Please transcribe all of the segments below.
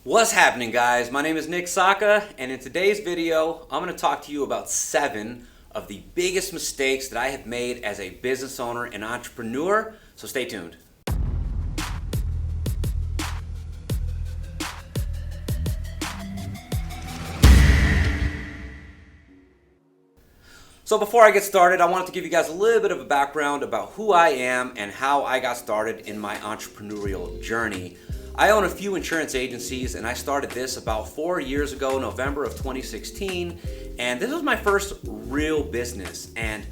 What's happening, guys? My name is Nick Saka, and in today's video, I'm going to talk to you about 7 of the biggest mistakes that I have made as a business owner and entrepreneur, so stay tuned. So before I get started, I wanted to give you guys a little bit of a background about who I am and how I got started in my entrepreneurial journey. I own a few insurance agencies, and I started this about 4 years ago, November of 2016, and this was my first real business. And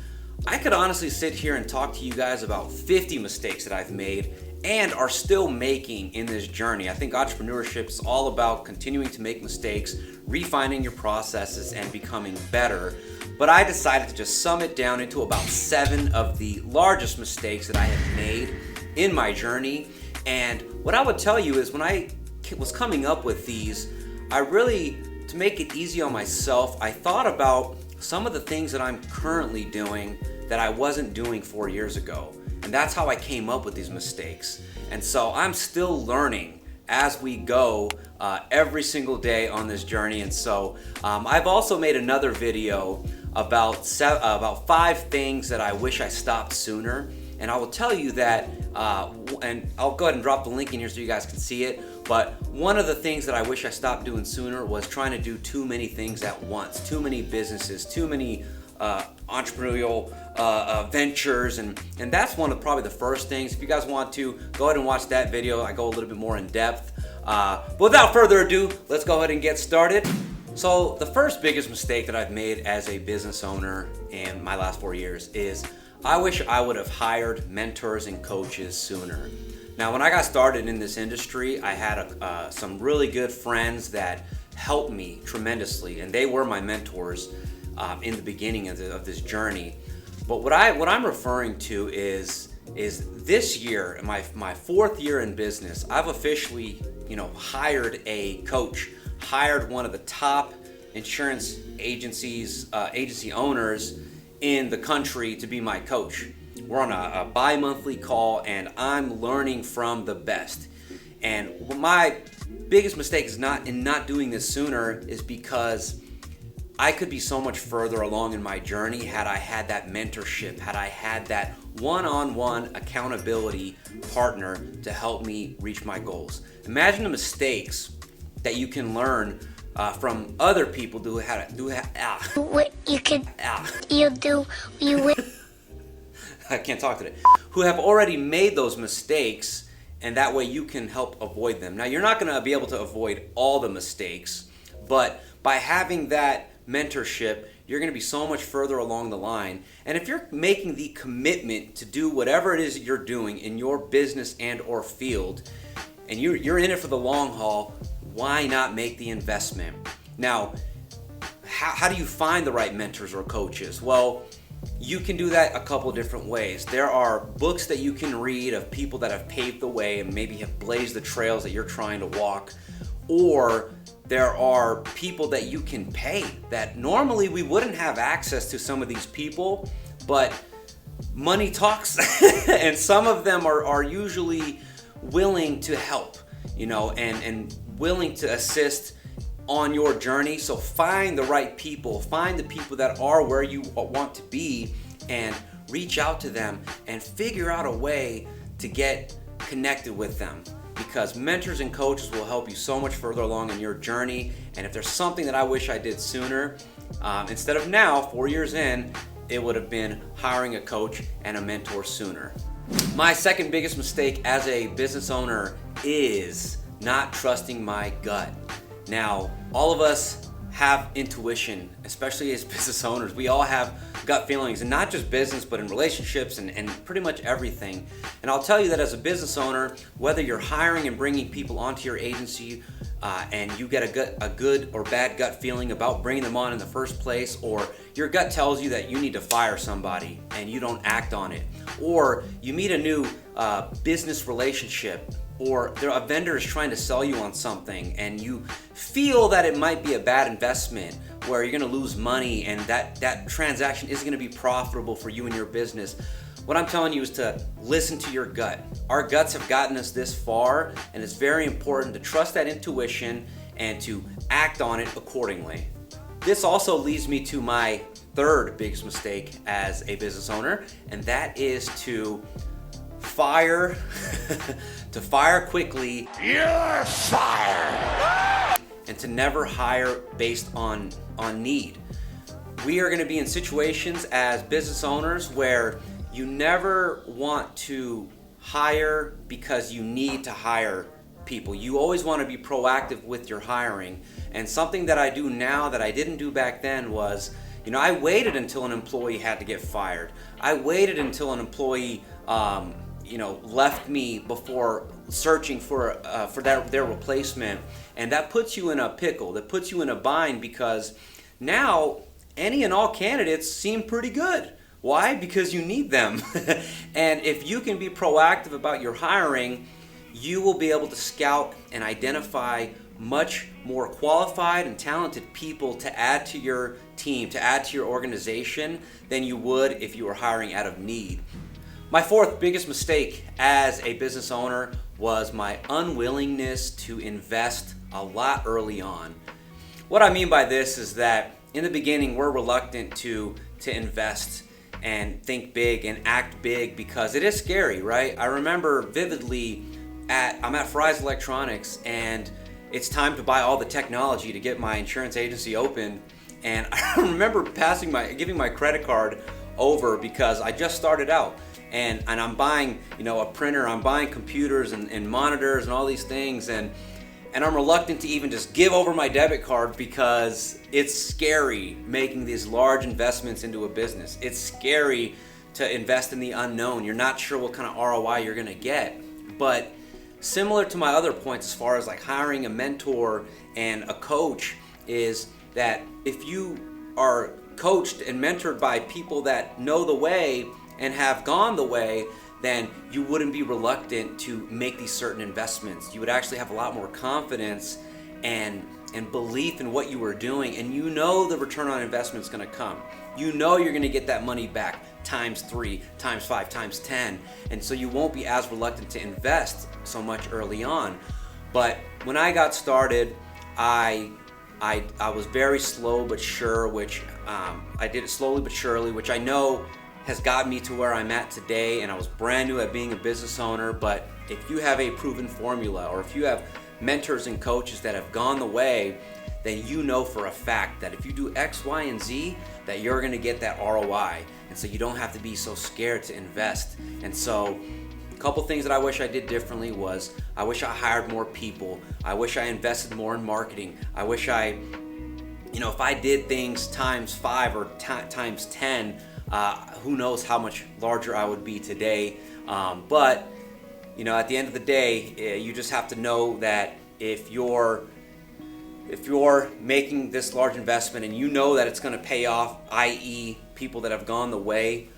I could honestly sit here and talk to you guys about 50 mistakes that I've made and are still making in this journey. I think entrepreneurship is all about continuing to make mistakes, refining your processes, and becoming better. But I decided to just sum it down into about 7 of the largest mistakes that I have made in my journey. And what I would tell you is when I was coming up with these, to make it easy on myself, I thought about some of the things that I'm currently doing that I wasn't doing 4 years ago. And that's how I came up with these mistakes. And so I'm still learning as we go every single day on this journey. And so I've also made another video about 5 things that I wish I stopped sooner. And I will tell you that, and I'll go ahead and drop the link in here so you guys can see it, but one of the things that I wish I stopped doing sooner was trying to do too many things at once, too many businesses, too many entrepreneurial ventures, and that's one of probably the first things. If you guys want to, go ahead and watch that video. I go a little bit more in depth. But without further ado, let's go ahead and get started. So the first biggest mistake that I've made as a business owner in my last 4 years is I wish I would have hired mentors and coaches sooner. Now, when I got started in this industry, I had some really good friends that helped me tremendously, and they were my mentors in the beginning of this journey. But what I'm referring to is this year, my 4th year in business, I've officially hired a coach, hired one of the top insurance agency owners in the country to be my coach. We're on a bi-monthly call, and I'm learning from the best. And my biggest mistake is not doing this sooner is because I could be so much further along in my journey had I had that mentorship, had I had that one-on-one accountability partner to help me reach my goals. Imagine the mistakes that you can learn from other people I can't talk today. Who have already made those mistakes, and that way you can help avoid them. Now, you're not going to be able to avoid all the mistakes, but by having that mentorship, you're going to be so much further along the line. And if you're making the commitment to do whatever it is that you're doing in your business and or field, and you're in it for the long haul, why not make the investment? Now, how do you find the right mentors or coaches? Well, you can do that a couple different ways. There are books that you can read of people that have paved the way and maybe have blazed the trails that you're trying to walk. Or there are people that you can pay that normally we wouldn't have access to some of these people, but money talks. And some of them are usually willing to help, and willing to assist on your journey. So find the right people, find the people that are where you want to be, and reach out to them and figure out a way to get connected with them, because mentors and coaches will help you so much further along in your journey. And if there's something that I wish I did sooner, instead of now, 4 years in, it would have been hiring a coach and a mentor sooner. My second biggest mistake as a business owner is not trusting my gut. Now, all of us have intuition, especially as business owners. We all have gut feelings, and not just business, but in relationships and pretty much everything. And I'll tell you that as a business owner, whether you're hiring and bringing people onto your agency and you get a good or bad gut feeling about bringing them on in the first place, or your gut tells you that you need to fire somebody and you don't act on it, or you meet a new business relationship, or a vendor is trying to sell you on something and you feel that it might be a bad investment where you're going to lose money and that transaction isn't going to be profitable for you and your business. What I'm telling you is to listen to your gut. Our guts have gotten us this far, and it's very important to trust that intuition and to act on it accordingly. This also leads me to my third biggest mistake as a business owner, and that is to fire quickly. You're fired! And to never hire based on need. We are going to be in situations as business owners where you never want to hire because you need to hire people. You always want to be proactive with your hiring. And something that I do now that I didn't do back then was, I waited until an employee had to get fired. I waited until an employee, left me before searching for their replacement. And that puts you in a pickle. That puts you in a bind because now any and all candidates seem pretty good. Why? Because you need them. And if you can be proactive about your hiring, you will be able to scout and identify much more qualified and talented people to add to your team, to add to your organization than you would if you were hiring out of need. My fourth biggest mistake as a business owner was my unwillingness to invest a lot early on. What I mean by this is that in the beginning, we're reluctant to invest and think big and act big because it is scary, right? I remember vividly I'm at Fry's Electronics and it's time to buy all the technology to get my insurance agency open. And I remember giving my credit card over because I just started out. And I'm buying, a printer, I'm buying computers and monitors and all these things. And I'm reluctant to even just give over my debit card because it's scary making these large investments into a business. It's scary to invest in the unknown. You're not sure what kind of ROI you're gonna get. But similar to my other points as far as like hiring a mentor and a coach is that if you are coached and mentored by people that know the way and have gone the way, then you wouldn't be reluctant to make these certain investments. You would actually have a lot more confidence and belief in what you were doing, and the return on investment is going to come. You're going to get that money back times 3, times 5, times 10, and so you won't be as reluctant to invest so much early on. But when I got started, I was very slow but sure, which I did it slowly but surely, which I know has got me to where I'm at today, and I was brand new at being a business owner. But if you have a proven formula, or if you have mentors and coaches that have gone the way, then you know for a fact that if you do X, Y, and Z, that you're gonna get that ROI. And so you don't have to be so scared to invest. And so a couple things that I wish I did differently was I wish I hired more people. I wish I invested more in marketing. I wish if I did things times 5 or times 10, who knows how much larger I would be today. But at the end of the day, you just have to know that if you're making this large investment and you know that it's going to pay off, i.e. people that have gone the way,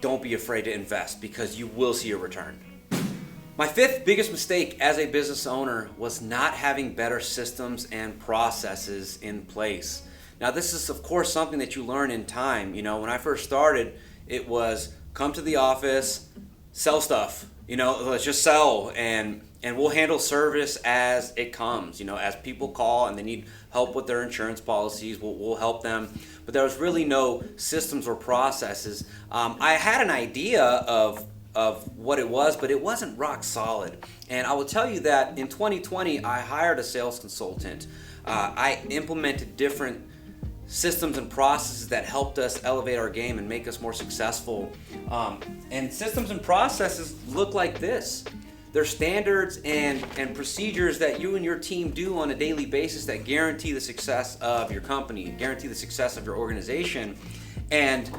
don't be afraid to invest because you will see a return. My fifth biggest mistake as a business owner was not having better systems and processes in place. Now, this is, of course, something that you learn in time. When I first started, it was come to the office, sell stuff. Let's just sell, and we'll handle service as it comes. As people call and they need help with their insurance policies, we'll help them. But there was really no systems or processes. I had an idea of what it was, but it wasn't rock solid. And I will tell you that in 2020, I hired a sales consultant. I implemented different systems and processes that helped us elevate our game and make us more successful. And systems and processes look like this. They're standards and procedures that you and your team do on a daily basis that guarantee the success of your company, guarantee the success of your organization. And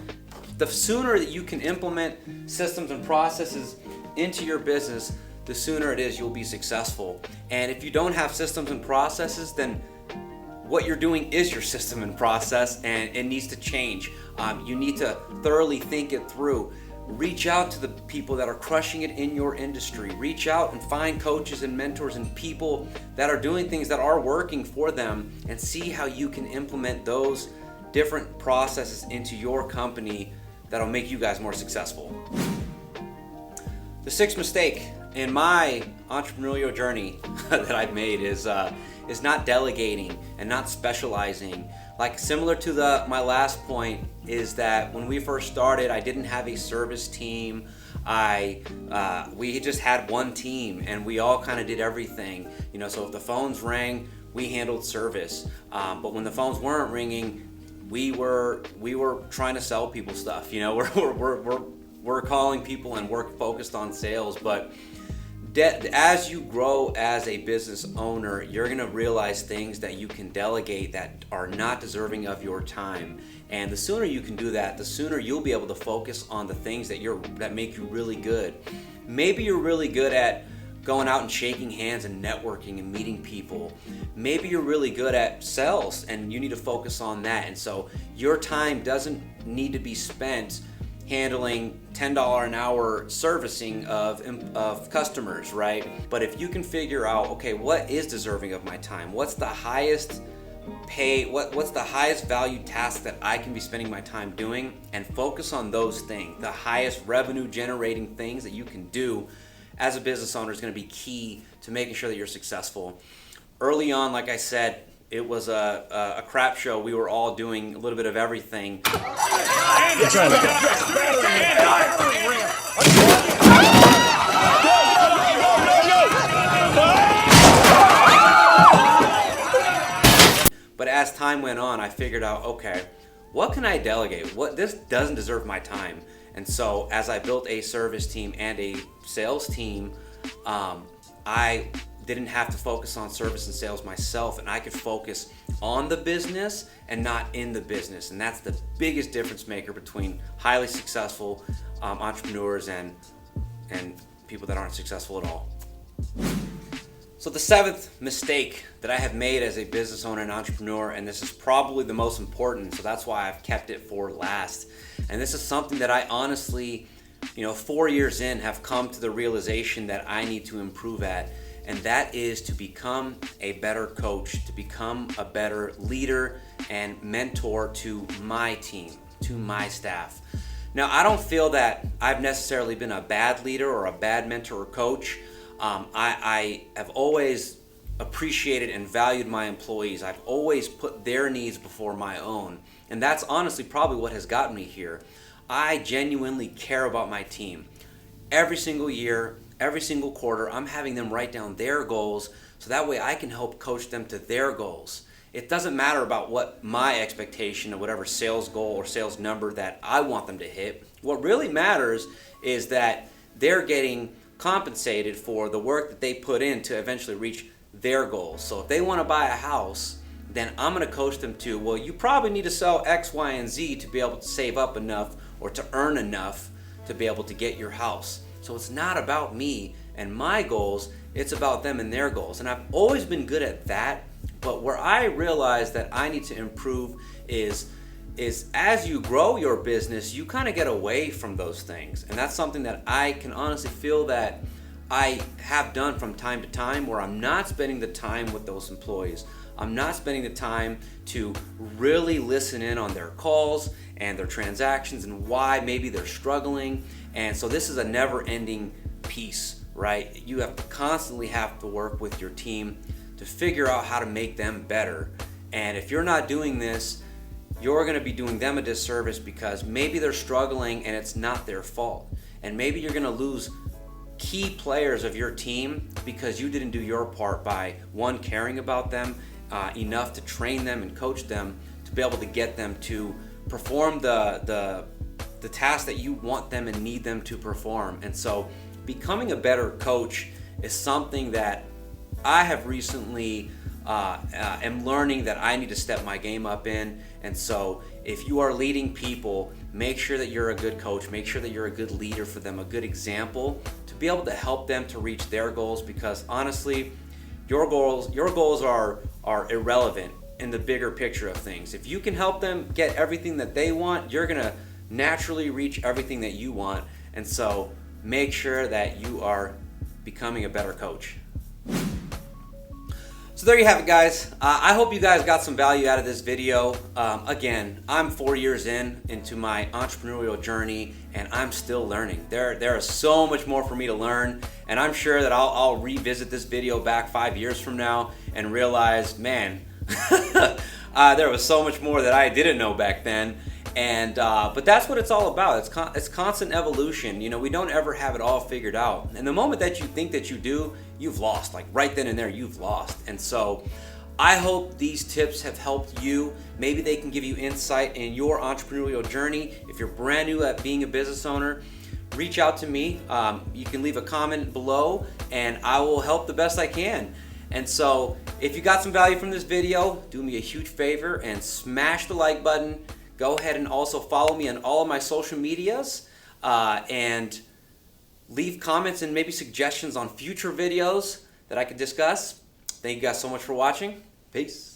the sooner that you can implement systems and processes into your business, the sooner it is you'll be successful. And if you don't have systems and processes, then what you're doing is your system and process, and it needs to change. You need to thoroughly think it through. Reach out to the people that are crushing it in your industry. Reach out and find coaches and mentors and people that are doing things that are working for them, and see how you can implement those different processes into your company that'll make you guys more successful. The sixth mistake in my entrepreneurial journey that I've made is not delegating and not specializing. Like similar to my last point is that when we first started, I didn't have a service team. We just had one team and we all kind of did everything. So if the phones rang, we handled service. But when the phones weren't ringing, we were trying to sell people stuff. We're calling people and we're focused on sales. But as you grow as a business owner, you're going to realize things that you can delegate that are not deserving of your time. And the sooner you can do that, the sooner you'll be able to focus on the things that make you really good. Maybe you're really good at going out and shaking hands and networking and meeting people. Maybe you're really good at sales and you need to focus on that. And so your time doesn't need to be spent handling $10 an hour servicing of customers, right? But if you can figure out, okay, what is deserving of my time? What's the highest pay, what's the highest value task that I can be spending my time doing, and focus on those things. The highest revenue generating things that you can do as a business owner is going to be key to making sure that you're successful. Early on, like I said, it was a crap show. We were all doing a little bit of everything. But as time went on, I figured out, okay, what can I delegate? This doesn't deserve my time. And so as I built a service team and a sales team, I didn't have to focus on service and sales myself, and I could focus on the business and not in the business. And that's the biggest difference maker between highly successful entrepreneurs and people that aren't successful at all. So the seventh mistake that I have made as a business owner and entrepreneur, and this is probably the most important, so that's why I've kept it for last. And this is something that I honestly, 4 years in, have come to the realization that I need to improve at. And that is to become a better coach, to become a better leader and mentor to my team, to my staff. Now, I don't feel that I've necessarily been a bad leader or a bad mentor or coach. I have always appreciated and valued my employees. I've always put their needs before my own. And that's honestly probably what has gotten me here. I genuinely care about my team. Every single year, every single quarter, I'm having them write down their goals so that way I can help coach them to their goals. It doesn't matter about what my expectation of whatever sales goal or sales number that I want them to hit. What really matters is that they're getting compensated for the work that they put in to eventually reach their goals. So if they want to buy a house, then I'm going to coach them to, well, you probably need to sell X, Y, and Z to be able to save up enough or to earn enough to be able to get your house. So it's not about me and my goals, it's about them and their goals. And I've always been good at that, but where I realize that I need to improve is as you grow your business, you kind of get away from those things. And that's something that I can honestly feel that I have done from time to time, where I'm not spending the time with those employees. I'm not spending the time to really listen in on their calls and their transactions and why maybe they're struggling. And so this is a never-ending piece, right? You have to constantly have to work with your team to figure out how to make them better. And if you're not doing this, you're going to be doing them a disservice, because maybe they're struggling and it's not their fault. And maybe you're going to lose key players of your team because you didn't do your part by, one, caring about them enough to train them and coach them to be able to get them to perform the task that you want them and need them to perform. And so becoming a better coach is something that I have recently am learning that I need to step my game up in. And so if you are leading people, make sure that you're a good coach, make sure that you're a good leader for them, a good example to be able to help them to reach their goals, because honestly, your goals are irrelevant in the bigger picture of things. If you can help them get everything that they want, you're gonna naturally reach everything that you want. And so make sure that you are becoming a better coach. So there you have it, guys. I hope you guys got some value out of this video. Again, I'm 4 years into my entrepreneurial journey, and I'm still learning. There is so much more for me to learn, and I'm sure that I'll revisit this video back 5 years from now and realize, man, there was so much more that I didn't know back then. And but that's what it's all about. It's constant evolution. You know, we don't ever have it all figured out. And the moment that you think that you do, you've lost. Like right then and there, you've lost. And so I hope these tips have helped you. Maybe they can give you insight in your entrepreneurial journey. If you're brand new at being a business owner, reach out to me. You can leave a comment below, and I will help the best I can. And so if you got some value from this video, do me a huge favor and smash the like button. Go ahead and also follow me on all of my social medias and leave comments and maybe suggestions on future videos that I could discuss. Thank you guys so much for watching. Peace.